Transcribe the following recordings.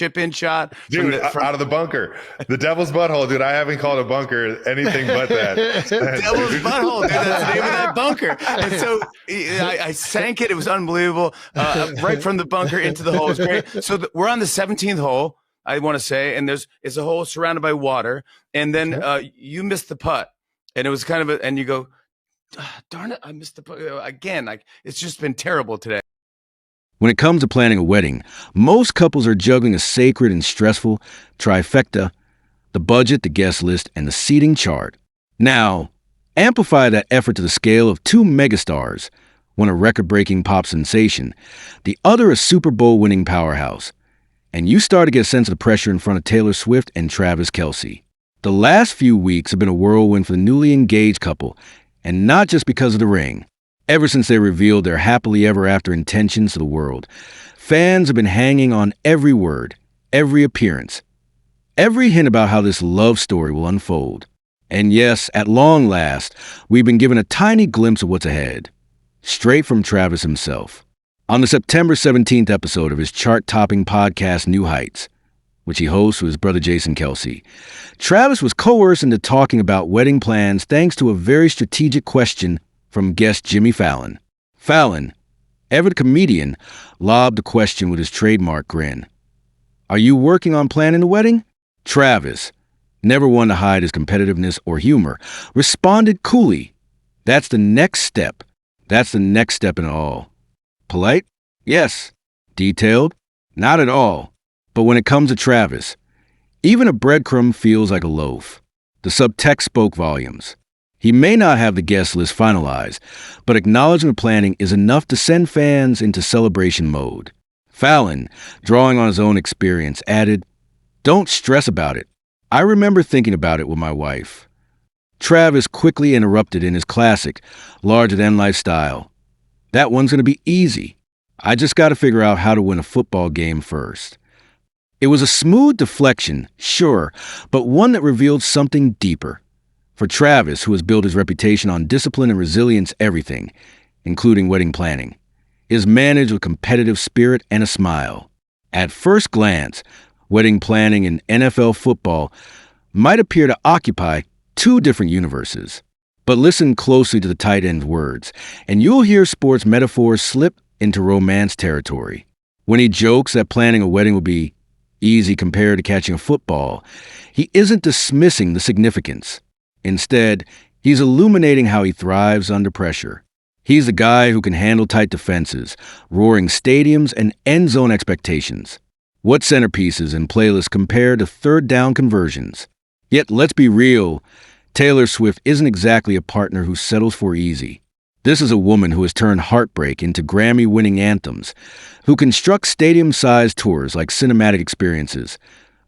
chip-in shot. Dude, out of the bunker. The devil's butthole, dude. I haven't called a bunker anything but that. Devil's butthole, dude. That's the name of that bunker. And so I sank it. It was unbelievable. Right from the bunker into the hole. It was great. So we're on the 17th hole, I want to say, and it's a hole surrounded by water. And then you missed the putt. And it was kind of and you go, darn it, I missed the putt again. Like, it's just been terrible today. When it comes to planning a wedding, most couples are juggling a sacred and stressful trifecta: the budget, the guest list, and the seating chart. Now, amplify that effort to the scale of two megastars, one a record-breaking pop sensation, the other a Super Bowl-winning powerhouse, and you start to get a sense of the pressure in front of Taylor Swift and Travis Kelce. The last few weeks have been a whirlwind for the newly engaged couple, and not just because of the ring. Ever since they revealed their happily ever after intentions to the world, fans have been hanging on every word, every appearance, every hint about how this love story will unfold. And yes, at long last, we've been given a tiny glimpse of what's ahead, straight from Travis himself. On the September 17th episode of his chart-topping podcast New Heights, which he hosts with his brother Jason Kelce, Travis was coerced into talking about wedding plans thanks to a very strategic question from guest Jimmy Fallon. Fallon, avid comedian, lobbed the question with his trademark grin. Are you working on planning the wedding? Travis, never one to hide his competitiveness or humor, responded coolly. That's the next step. That's the next step in it all. Polite? Yes. Detailed? Not at all. But when it comes to Travis, even a breadcrumb feels like a loaf. The subtext spoke volumes. He may not have the guest list finalized, but acknowledging the planning is enough to send fans into celebration mode. Fallon, drawing on his own experience, added, "Don't stress about it. I remember thinking about it with my wife." Travis quickly interrupted in his classic, larger-than-life style. "That one's going to be easy. I just got to figure out how to win a football game first." It was a smooth deflection, sure, but one that revealed something deeper. For Travis, who has built his reputation on discipline and resilience everything, including wedding planning, is managed with competitive spirit and a smile. At first glance, wedding planning and NFL football might appear to occupy two different universes. But listen closely to the tight end's words, and you'll hear sports metaphors slip into romance territory. When he jokes that planning a wedding will be easy compared to catching a football, he isn't dismissing the significance. Instead, he's illuminating how he thrives under pressure. He's the guy who can handle tight defenses, roaring stadiums, and end zone expectations. What centerpieces and playlists compare to third down conversions? Yet, let's be real, Taylor Swift isn't exactly a partner who settles for easy. This is a woman who has turned heartbreak into Grammy-winning anthems, who constructs stadium-sized tours like cinematic experiences,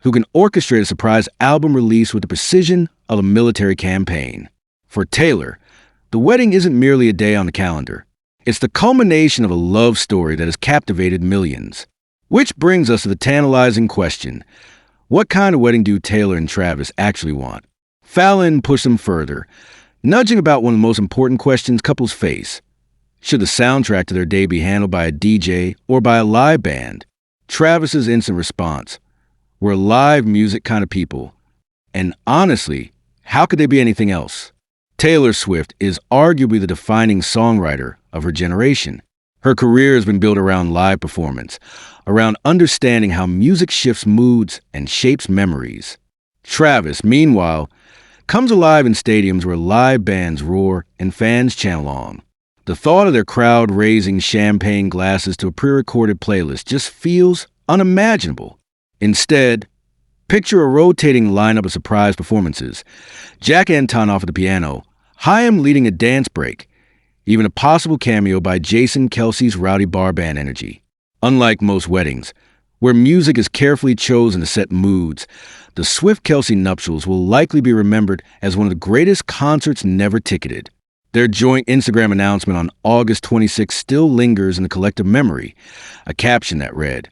who can orchestrate a surprise album release with the precision of a military campaign. For Taylor, the wedding isn't merely a day on the calendar. It's the culmination of a love story that has captivated millions. Which brings us to the tantalizing question: what kind of wedding do Taylor and Travis actually want? Fallon pushed them further, nudging about one of the most important questions couples face. Should the soundtrack to their day be handled by a DJ or by a live band? Travis's instant response: we're live music kind of people. And honestly, how could they be anything else? Taylor Swift is arguably the defining songwriter of her generation. Her career has been built around live performance, around understanding how music shifts moods and shapes memories. Travis, meanwhile, comes alive in stadiums where live bands roar and fans chant along. The thought of their crowd raising champagne glasses to a pre-recorded playlist just feels unimaginable. Instead, picture a rotating lineup of surprise performances. Jack Antonoff at the piano, Chaim leading a dance break, even a possible cameo by Jason Kelce's rowdy bar band energy. Unlike most weddings, where music is carefully chosen to set moods, the Swift-Kelce nuptials will likely be remembered as one of the greatest concerts never ticketed. Their joint Instagram announcement on August 26 still lingers in the collective memory, a caption that read,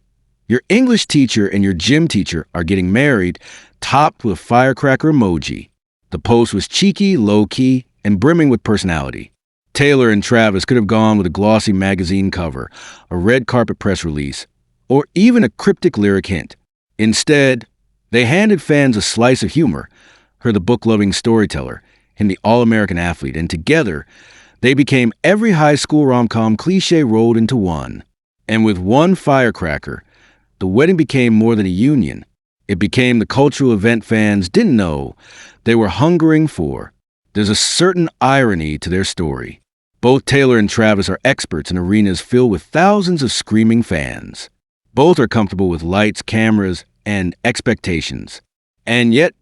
"Your English teacher and your gym teacher are getting married," topped with a firecracker emoji. The post was cheeky, low-key, and brimming with personality. Taylor and Travis could have gone with a glossy magazine cover, a red carpet press release, or even a cryptic lyric hint. Instead, they handed fans a slice of humor, her the book-loving storyteller, him the all-American athlete, and together, they became every high school rom-com cliché rolled into one. And with one firecracker, the wedding became more than a union. It became the cultural event fans didn't know they were hungering for. There's a certain irony to their story. Both Taylor and Travis are experts in arenas filled with thousands of screaming fans. Both are comfortable with lights, cameras, and expectations. And yet,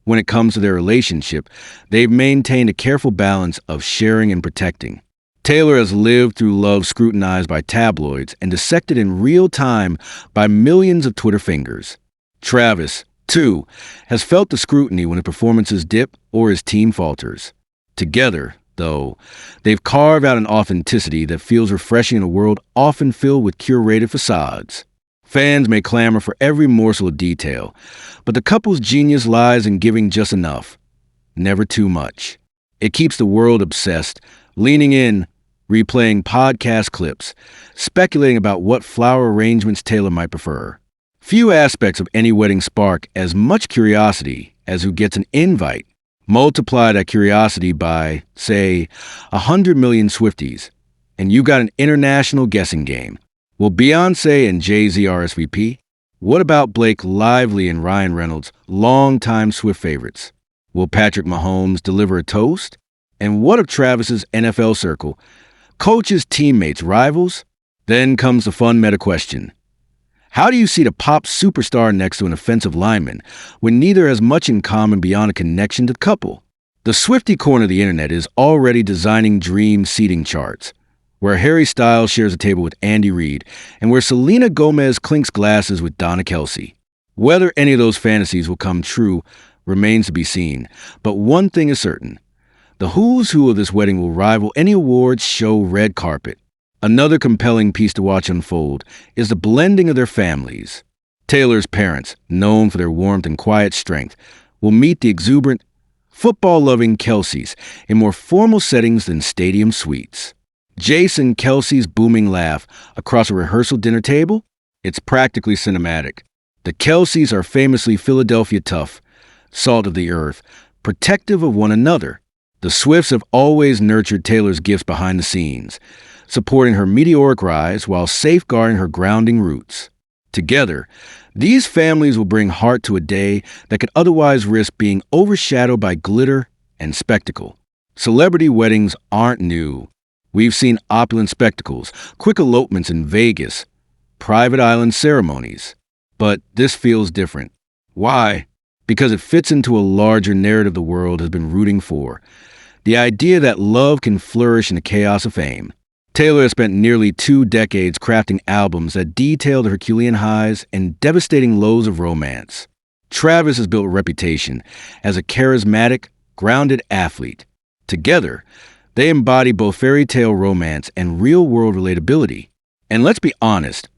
when it comes to their relationship, they've maintained a careful balance of sharing and protecting. Taylor has lived through love scrutinized by tabloids and dissected in real time by millions of Twitter fingers. Travis, too, has felt the scrutiny when his performances dip or his team falters. Together, though, they've carved out an authenticity that feels refreshing in a world often filled with curated facades. Fans may clamor for every morsel of detail, but the couple's genius lies in giving just enough, never too much. It keeps the world obsessed, leaning in, replaying podcast clips, speculating about what flower arrangements Taylor might prefer. Few aspects of any wedding spark as much curiosity as who gets an invite. Multiply that curiosity by, say, 100 million Swifties, and you got an international guessing game. Will Beyoncé and Jay-Z RSVP? What about Blake Lively and Ryan Reynolds, longtime Swift favorites? Will Patrick Mahomes deliver a toast? And what of Travis's NFL circle? Coaches, teammates, rivals? Then comes the fun meta question. How do you see the pop superstar next to an offensive lineman when neither has much in common beyond a connection to the couple? The Swiftie corner of the internet is already designing dream seating charts, where Harry Styles shares a table with Andy Reid, and where Selena Gomez clinks glasses with Donna Kelce. Whether any of those fantasies will come true remains to be seen, but one thing is certain. The who's who of this wedding will rival any awards show red carpet. Another compelling piece to watch unfold is the blending of their families. Taylor's parents, known for their warmth and quiet strength, will meet the exuberant, football-loving Kelces in more formal settings than stadium suites. Jason Kelce's booming laugh across a rehearsal dinner table? It's practically cinematic. The Kelces are famously Philadelphia tough, salt of the earth, protective of one another. The Swifts have always nurtured Taylor's gifts behind the scenes, supporting her meteoric rise while safeguarding her grounding roots. Together, these families will bring heart to a day that could otherwise risk being overshadowed by glitter and spectacle. Celebrity weddings aren't new. We've seen opulent spectacles, quick elopements in Vegas, private island ceremonies. But this feels different. Why? Because it fits into a larger narrative the world has been rooting for. The idea that love can flourish in the chaos of fame. Taylor has spent nearly 2 decades crafting albums that detail the Herculean highs and devastating lows of romance. Travis has built a reputation as a charismatic, grounded athlete. Together, they embody both fairy tale romance and real-world relatability. And let's be honest,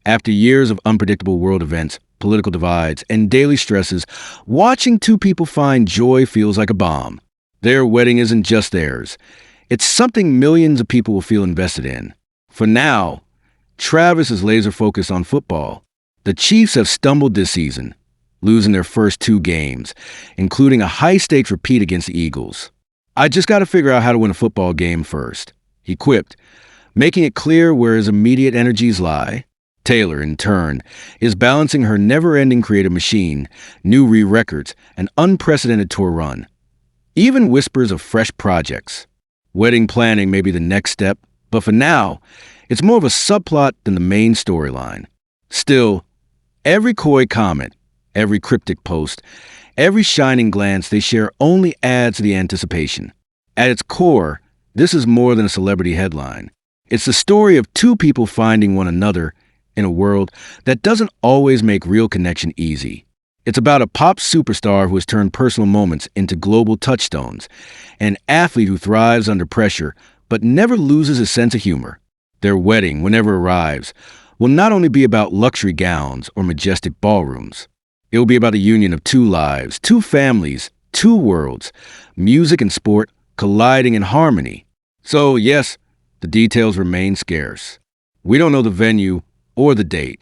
after years of unpredictable world events, political divides, and daily stresses, watching two people find joy feels like a balm. Their wedding isn't just theirs. It's something millions of people will feel invested in. For now, Travis is laser-focused on football. The Chiefs have stumbled this season, losing their first 2 games, including a high-stakes repeat against the Eagles. I just got to figure out how to win a football game first, he quipped, making it clear where his immediate energies lie. Taylor, in turn, is balancing her never-ending creative machine, new records, and unprecedented tour run. Even whispers of fresh projects. Wedding planning may be the next step, but for now, it's more of a subplot than the main storyline. Still, every coy comment, every cryptic post, every shining glance they share only adds to the anticipation. At its core, this is more than a celebrity headline. It's the story of 2 people finding one another in a world that doesn't always make real connection easy. It's about a pop superstar who has turned personal moments into global touchstones, an athlete who thrives under pressure but never loses his sense of humor. Their wedding, whenever it arrives, will not only be about luxury gowns or majestic ballrooms. It will be about the union of 2 lives, 2 families, 2 worlds, music and sport colliding in harmony. So, yes, the details remain scarce. We don't know the venue or the date.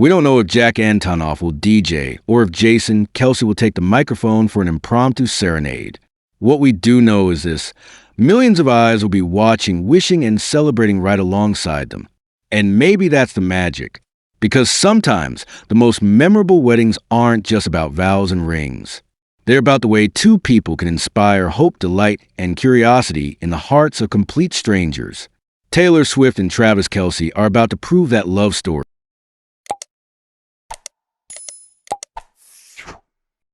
We don't know if Jack Antonoff will DJ or if Jason Kelce will take the microphone for an impromptu serenade. What we do know is this: millions of eyes will be watching, wishing, and celebrating right alongside them. And maybe that's the magic. Because sometimes the most memorable weddings aren't just about vows and rings. They're about the way two people can inspire hope, delight, and curiosity in the hearts of complete strangers. Taylor Swift and Travis Kelce are about to prove that love story.